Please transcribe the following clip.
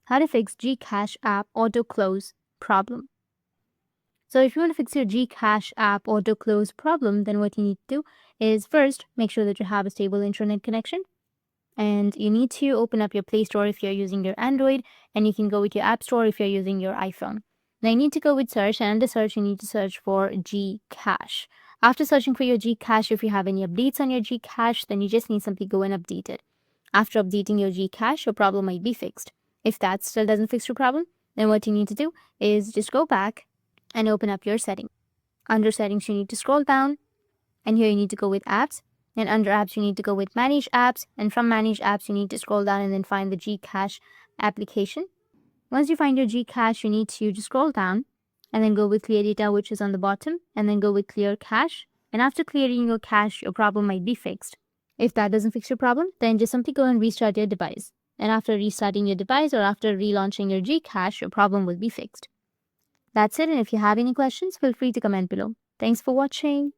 how to fix GCash app auto close problem. So if you want to fix your GCash app auto close problem, then what you need to do is first make sure that you have a stable internet connection. And you need to open up your Play Store if you're using your Android, and you can go with your App Store if you're using your iPhone. Now you need to go with search, and under search you need to search for GCash. After searching for your GCash, if you have any updates on your GCash, then you just need simply go and update it. After updating your GCash, your problem might be fixed. If that still doesn't fix your problem, then what you need to do is just go back and open up your settings. Under settings, you need to scroll down, and here you need to go with apps. And under apps, you need to go with manage apps. And from manage apps, you need to scroll down and then find the GCash application. Once you find your GCash, you need to just scroll down and then go with clear data, which is on the bottom, and then go with clear cache. And after clearing your cache, your problem might be fixed. If that doesn't fix your problem, then just simply go and restart your device. And after restarting your device or after relaunching your GCash, your problem will be fixed. That's it. And if you have any questions, feel free to comment below. Thanks for watching.